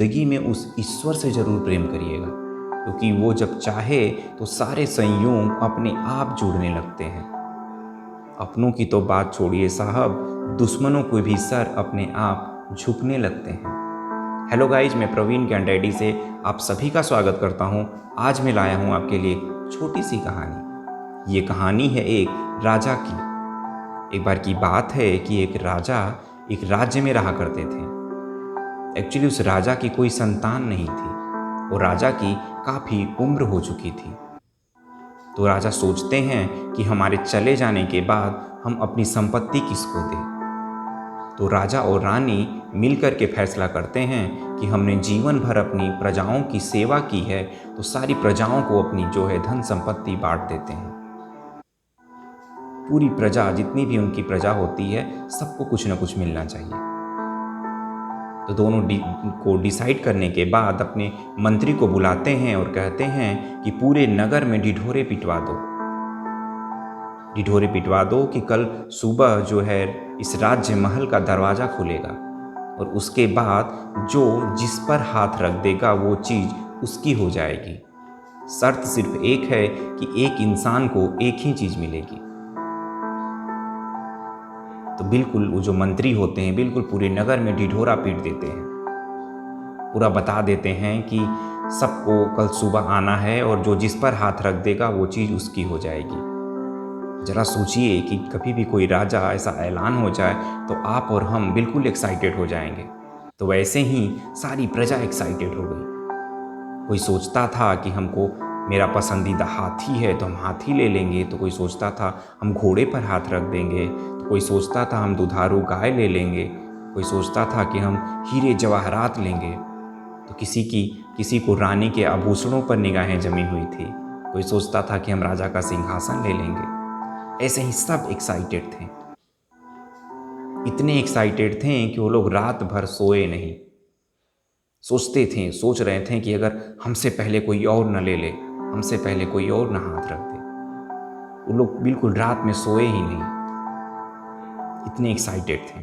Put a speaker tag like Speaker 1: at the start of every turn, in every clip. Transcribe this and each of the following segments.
Speaker 1: ज़िंदगी में उस ईश्वर से ज़रूर प्रेम करिएगा, क्योंकि वो जब चाहे तो सारे संयोग अपने आप जुड़ने लगते हैं। अपनों की तो बात छोड़िए साहब, दुश्मनों को भी सर अपने आप झुकने लगते हैं। हेलो गाइज, मैं प्रवीण ज्ञान डैडी से आप सभी का स्वागत करता हूँ। आज मैं लाया हूँ आपके लिए छोटी सी कहानी। ये कहानी है एक राजा की। एक बार की बात है कि एक राजा एक राज्य में रहा करते थे। एक्चुअली उस राजा की कोई संतान नहीं थी और राजा की काफ़ी उम्र हो चुकी थी। तो राजा सोचते हैं कि हमारे चले जाने के बाद हम अपनी संपत्ति किसको दें। तो राजा और रानी मिलकर के फैसला करते हैं कि हमने जीवन भर अपनी प्रजाओं की सेवा की है, तो सारी प्रजाओं को अपनी जो है धन संपत्ति बांट देते हैं। पूरी प्रजा, जितनी भी उनकी प्रजा होती है, सबको कुछ ना कुछ मिलना चाहिए। तो दोनों को डिसाइड करने के बाद अपने मंत्री को बुलाते हैं और कहते हैं कि पूरे नगर में ढिढोरे पिटवा दो। ढिढोरे पिटवा दो कि कल सुबह जो है इस राज्य महल का दरवाज़ा खुलेगा और उसके बाद जो जिस पर हाथ रख देगा वो चीज़ उसकी हो जाएगी। शर्त सिर्फ एक है कि एक इंसान को एक ही चीज़ मिलेगी। तो बिल्कुल वो जो मंत्री होते हैं बिल्कुल पूरे नगर में ढिढोरा पीट देते हैं। पूरा बता देते हैं कि सबको कल सुबह आना है और जो जिस पर हाथ रख देगा वो चीज़ उसकी हो जाएगी। ज़रा सोचिए कि कभी भी कोई राजा ऐसा ऐलान हो जाए तो आप और हम बिल्कुल एक्साइटेड हो जाएंगे। तो वैसे ही सारी प्रजा एक्साइटेड हो गई। कोई सोचता था कि हमको मेरा पसंदीदा हाथी है तो हम हाथी ले लेंगे, तो कोई सोचता था हम घोड़े पर हाथ रख देंगे, तो कोई सोचता था हम दुधारू गाय ले लेंगे, कोई सोचता था कि हम हीरे जवाहरात लेंगे, तो किसी को रानी के आभूषणों पर निगाहें जमी हुई थी, कोई सोचता था कि हम राजा का सिंहासन ले लेंगे। ऐसे ही सब एक्साइटेड थे। इतने एक्साइटेड थे कि वो लोग रात भर सोए नहीं। सोच रहे थे कि अगर हमसे पहले कोई और न ले ले, हमसे पहले कोई और न हाथ रख दे। वो लोग बिल्कुल रात में सोए ही नहीं, इतने एक्साइटेड थे।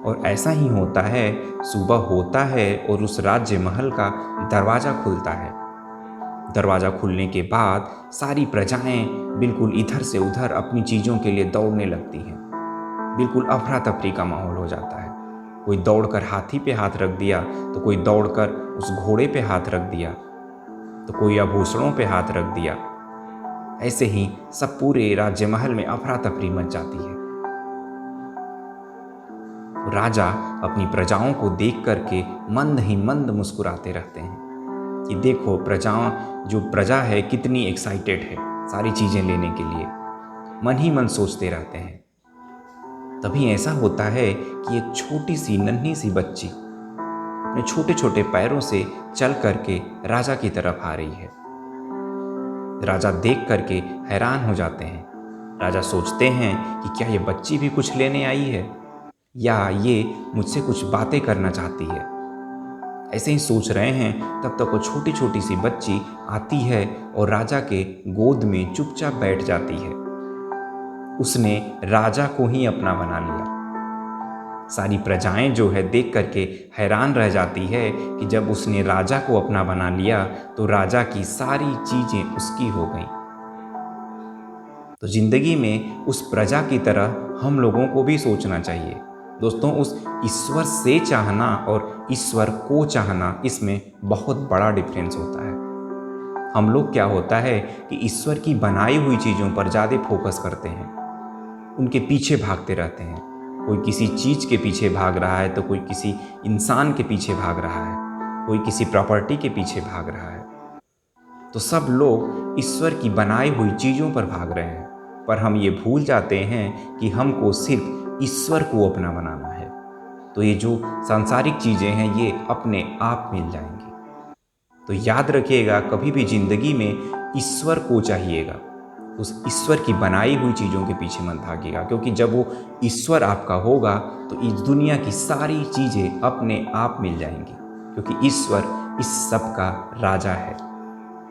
Speaker 1: और ऐसा ही होता है, सुबह होता है और उस राज्य महल का दरवाज़ा खुलता है। दरवाज़ा खुलने के बाद सारी प्रजाएं बिल्कुल इधर से उधर अपनी चीज़ों के लिए दौड़ने लगती हैं। बिल्कुल अफरा तफरी का माहौल हो जाता है। कोई दौड़कर हाथी पे हाथ रख दिया, तो कोई दौड़कर उस घोड़े पे हाथ रख दिया, तो कोई आभूषणों पे हाथ रख दिया। ऐसे ही सब पूरे राज्य महल में अफरा तफरी मच जाती है। राजा अपनी प्रजाओं को देख करके मंद ही मंद मुस्कुराते रहते हैं कि देखो जो प्रजा है कितनी एक्साइटेड है सारी चीज़ें लेने के लिए। मन ही मन सोचते रहते हैं। तभी ऐसा होता है कि एक छोटी सी नन्ही सी बच्ची अपने छोटे छोटे पैरों से चल करके राजा की तरफ आ रही है। राजा देख करके हैरान हो जाते हैं। राजा सोचते हैं कि क्या ये बच्ची भी कुछ लेने आई है या ये मुझसे कुछ बातें करना चाहती है। ऐसे ही सोच रहे हैं, तब तक वो छोटी छोटी सी बच्ची आती है और राजा के गोद में चुपचाप बैठ जाती है। उसने राजा को ही अपना बना लिया। सारी प्रजाएं जो है देख करके हैरान रह जाती है कि जब उसने राजा को अपना बना लिया तो राजा की सारी चीज़ें उसकी हो गई। तो जिंदगी में उस प्रजा की तरह हम लोगों को भी सोचना चाहिए। दोस्तों, उस ईश्वर से चाहना और ईश्वर को चाहना, इसमें बहुत बड़ा डिफरेंस होता है। हम लोग क्या होता है कि ईश्वर की बनाई हुई चीज़ों पर ज़्यादा फोकस करते हैं, उनके पीछे भागते रहते हैं। कोई किसी चीज़ के पीछे भाग रहा है तो कोई किसी इंसान के पीछे भाग रहा है, कोई किसी प्रॉपर्टी के पीछे भाग रहा है। तो सब लोग ईश्वर की बनाई हुई चीज़ों पर भाग रहे हैं, पर हम ये भूल जाते हैं कि हमको सिर्फ ईश्वर को अपना बनाना है। तो ये जो सांसारिक चीज़ें हैं ये अपने आप मिल जाएंगी। तो याद रखिएगा, कभी भी जिंदगी में ईश्वर को चाहिएगा, उस ईश्वर की बनाई हुई चीज़ों के पीछे मत भागिएगा, क्योंकि जब वो ईश्वर आपका होगा तो इस दुनिया की सारी चीज़ें अपने आप मिल जाएंगी, क्योंकि ईश्वर इस सब का राजा है।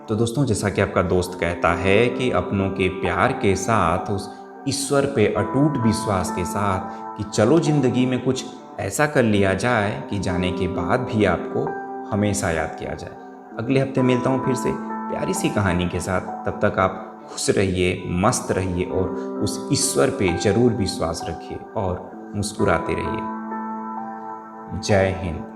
Speaker 1: तो दोस्तों, जैसा कि आपका दोस्त कहता है कि अपनों के प्यार के साथ, उस ईश्वर पे अटूट विश्वास के साथ कि चलो ज़िंदगी में कुछ ऐसा कर लिया जाए कि जाने के बाद भी आपको हमेशा याद किया जाए। अगले हफ्ते मिलता हूँ फिर से प्यारी सी कहानी के साथ। तब तक आप खुश रहिए, मस्त रहिए और उस ईश्वर पे ज़रूर विश्वास रखिए और मुस्कुराते रहिए। जय हिंद।